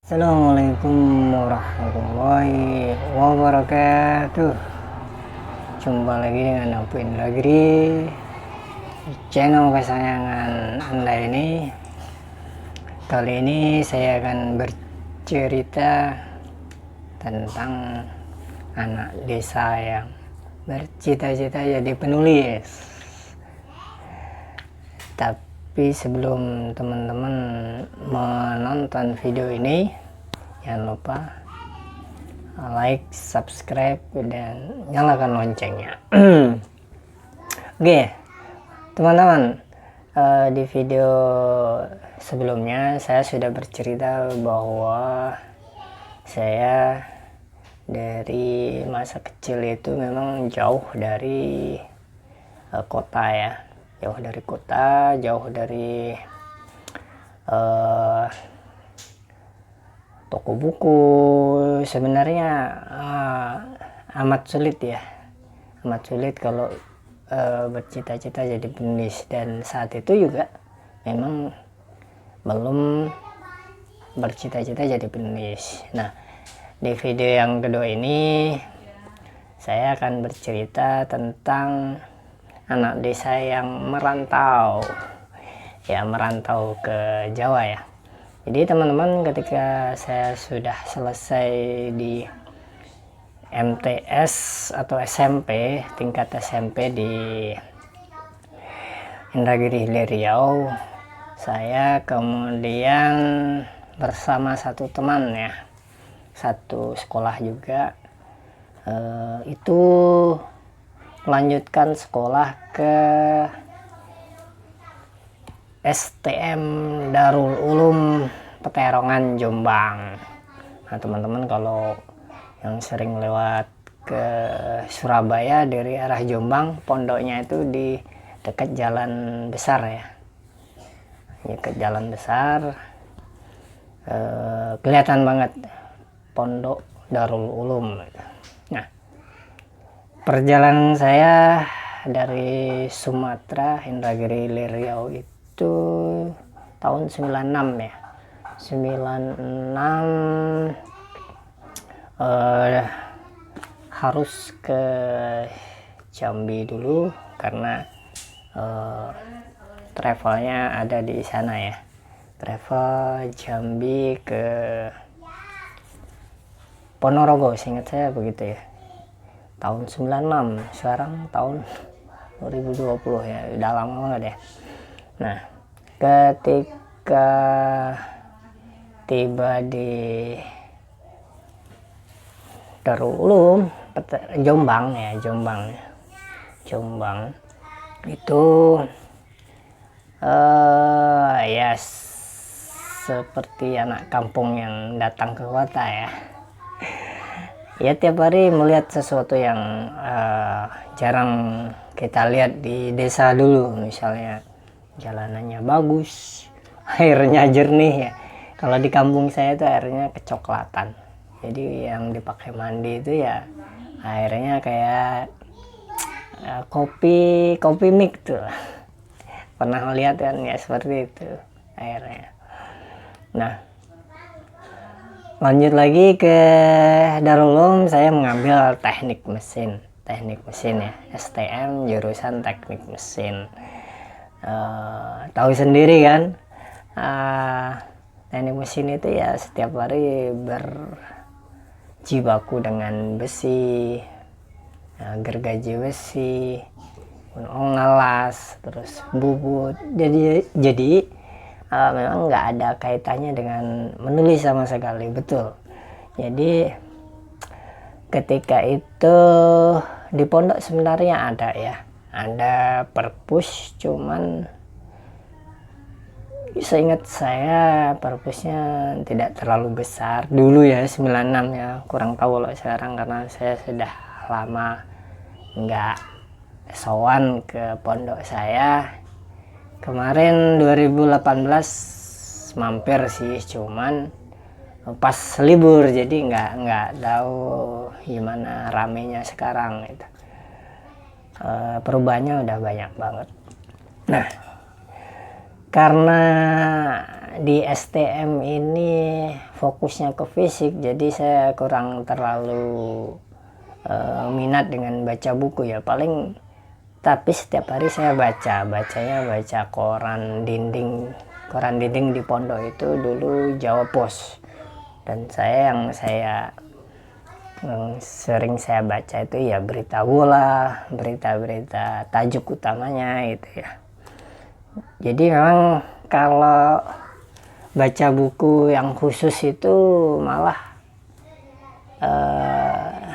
Assalamualaikum warahmatullahi wabarakatuh. Jumpa lagi dengan aku Indragiri di channel kesayangan Anda ini. Kali ini saya akan bercerita tentang anak desa yang bercita-cita jadi penulis. Tapi sebelum teman-teman menonton video ini, jangan lupa like, subscribe, dan nyalakan loncengnya. Oke, teman-teman, di video sebelumnya saya sudah bercerita bahwa saya dari masa kecil itu memang jauh dari kota ya. Jauh dari kota, jauh dari toko buku. Sebenarnya amat sulit ya, amat sulit kalau bercita-cita jadi penulis. Dan saat itu juga memang belum bercita-cita jadi penulis. Nah, di video yang kedua ini saya akan bercerita tentang anak desa yang merantau ke Jawa ya. Jadi teman-teman, ketika saya sudah selesai di MTS atau SMP, tingkat SMP di Indragiri Hilir Riau, saya kemudian bersama satu teman ya, satu sekolah juga, itu melanjutkan sekolah ke STM Darul Ulum Peterongan, Jombang. Nah teman-teman, kalau yang sering lewat ke Surabaya dari arah Jombang, pondoknya itu di dekat jalan besar ya, dekat jalan besar, kelihatan banget pondok Darul Ulum. Nah, perjalanan saya dari Sumatera, Indragiri Hilir Riau itu tahun 96 ya. 96 harus ke Jambi dulu karena travelnya ada di sana ya. Travel Jambi ke Ponorogo, seingat saya begitu ya. Tahun 96, sekarang tahun 2020 ya, udah lama banget ya. Nah, ketika tiba di Darul Ulum Jombang itu ya seperti anak kampung yang datang ke kota ya. Ya, tiap hari melihat sesuatu yang jarang kita lihat di desa dulu. Misalnya jalanannya bagus, airnya jernih ya. Kalau di kampung saya itu airnya kecoklatan. Jadi yang dipakai mandi itu ya airnya kayak kopi mik tuh. Pernah melihat kan ya, seperti itu airnya. Nah, lanjut lagi ke Darul Ulum, saya mengambil teknik mesin ya, STM jurusan teknik mesin. Tahu sendiri kan, teknik mesin itu ya setiap hari berjibaku dengan besi, gergaji besi, ngalas, terus bubut. Jadi memang nggak ada kaitannya dengan menulis sama sekali, betul. Jadi ketika itu di pondok sebenarnya ada perpus, cuman seingat saya perpusnya tidak terlalu besar dulu ya, 96 ya. Kurang tahu kalau sekarang karena saya sudah lama nggak sowan ke pondok saya. Kemarin 2018 mampir sih, cuman pas libur, jadi nggak tahu gimana ramenya sekarang gitu. Perubahannya udah banyak banget. Nah, karena di STM ini fokusnya ke fisik, jadi saya kurang terlalu minat dengan baca buku ya. Paling tapi setiap hari saya bacanya koran dinding di pondok itu dulu Jawa Pos, dan yang sering saya baca itu ya berita bola, berita-berita tajuk utamanya itu ya. Jadi memang kalau baca buku yang khusus itu malah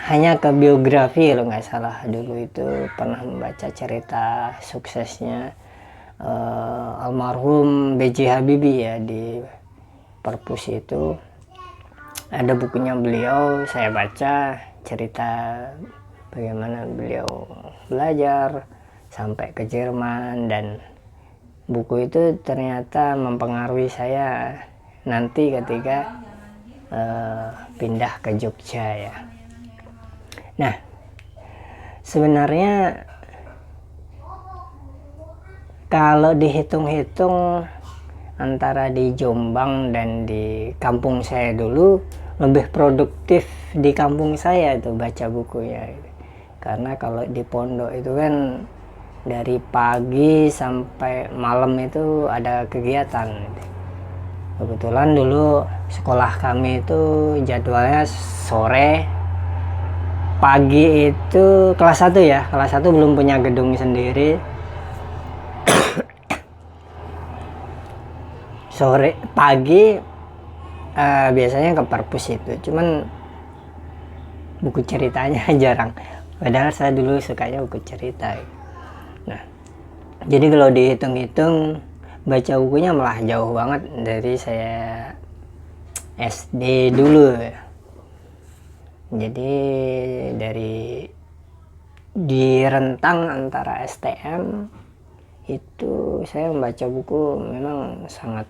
hanya ke biografi kalau nggak salah. Dulu itu pernah membaca cerita suksesnya almarhum B.J. Habibie ya. Di perpus itu ada bukunya beliau, saya baca cerita bagaimana beliau belajar sampai ke Jerman, dan buku itu ternyata mempengaruhi saya nanti ketika pindah ke Jogja ya. Nah, sebenarnya kalau dihitung-hitung antara di Jombang dan di kampung saya dulu, lebih produktif di kampung saya itu baca bukunya. Karena kalau di pondok itu kan dari pagi sampai malam itu ada kegiatan. Kebetulan dulu sekolah kami itu jadwalnya sore, pagi itu kelas 1 ya, kelas 1 belum punya gedung sendiri. Sore, pagi biasanya ke perpus itu, cuman buku ceritanya jarang, padahal saya dulu sukanya buku cerita. Nah, jadi kalau dihitung-hitung baca bukunya malah jauh banget dari saya SD dulu ya. Jadi di rentang antara STM itu saya membaca buku memang sangat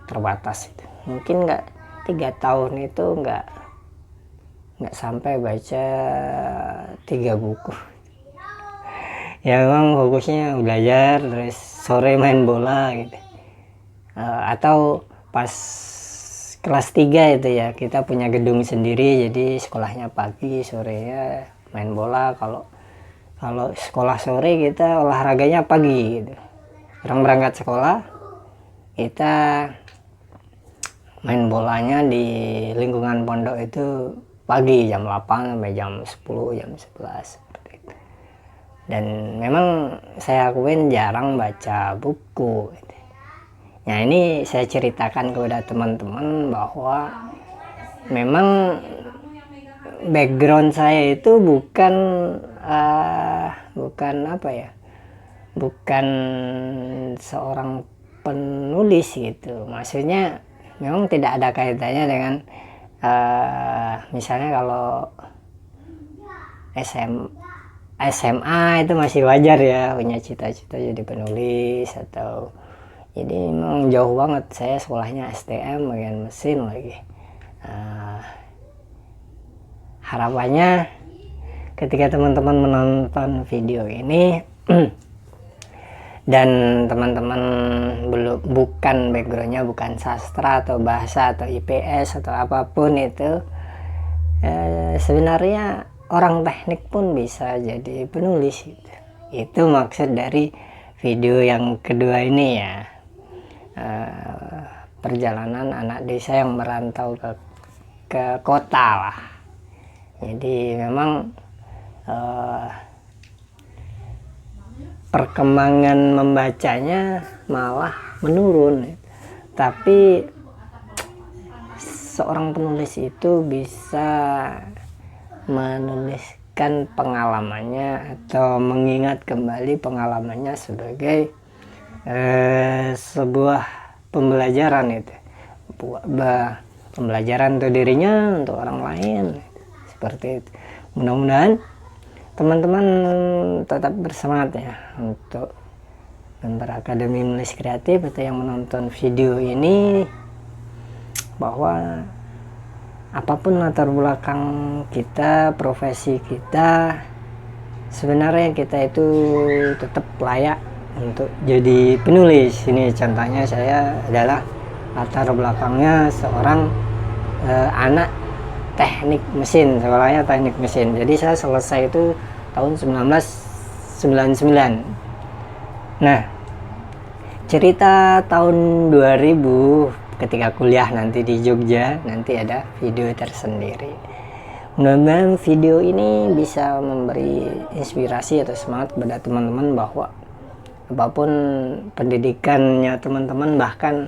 terbatas itu. Mungkin 3 tahun itu nggak sampai baca 3 buku. Ya memang fokusnya belajar, terus sore main bola gitu. Atau pas kelas 3 itu ya, kita punya gedung sendiri, jadi sekolahnya pagi, sorenya main bola. Kalau sekolah sore kita olahraganya pagi gitu. Orang berangkat sekolah, kita main bolanya di lingkungan pondok itu pagi jam 8 sampai jam 10, jam 11 seperti itu. Dan memang saya akuin jarang baca buku gitu. Nah, ini saya ceritakan kepada teman-teman bahwa memang background saya itu bukan seorang penulis gitu. Maksudnya memang tidak ada kaitannya dengan misalnya kalau SMA itu masih wajar ya punya cita-cita jadi penulis atau, jadi memang jauh banget. Saya sekolahnya STM bagian mesin lagi. Harapannya ketika teman-teman menonton video ini dan teman-teman bukan backgroundnya bukan sastra atau bahasa atau IPS atau apapun itu, sebenarnya orang teknik pun bisa jadi penulis gitu. Itu maksud dari video yang kedua ini ya. Perjalanan anak desa yang merantau ke kota lah. Jadi memang perkembangan membacanya malah menurun, tapi seorang penulis itu bisa menuliskan pengalamannya atau mengingat kembali pengalamannya sebagai sebuah pembelajaran itu, pembelajaran untuk dirinya, untuk orang lain, seperti itu. Mudah-mudahan teman-teman tetap bersemangat ya untuk member Akademi Menulis Kreatif atau yang menonton video ini, bahwa apapun latar belakang kita, profesi kita, sebenarnya kita itu tetap layak untuk jadi penulis. Ini contohnya saya adalah latar belakangnya seorang anak teknik mesin, sekolahnya teknik mesin. Jadi saya selesai itu tahun 1999. Nah, cerita tahun 2000 ketika kuliah nanti di Jogja, nanti ada video tersendiri. Mudah-mudahan video ini bisa memberi inspirasi atau semangat kepada teman-teman bahwa apapun pendidikannya teman-teman, bahkan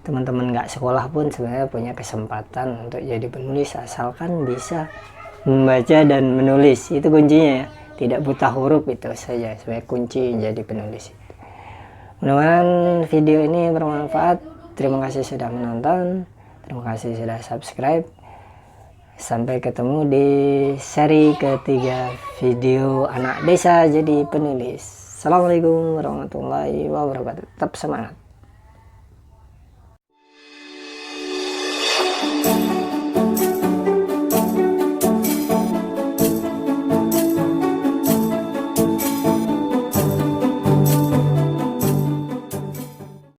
teman-teman nggak sekolah pun sebenarnya punya kesempatan untuk jadi penulis, asalkan bisa membaca dan menulis. Itu kuncinya ya, tidak buta huruf, itu saja sebagai kunci jadi penulis. Mudah-mudahan video ini bermanfaat. Terima kasih sudah menonton, terima kasih sudah subscribe. Sampai ketemu di seri ketiga video anak desa jadi penulis. Assalamualaikum warahmatullahi wabarakatuh. Tetap semangat.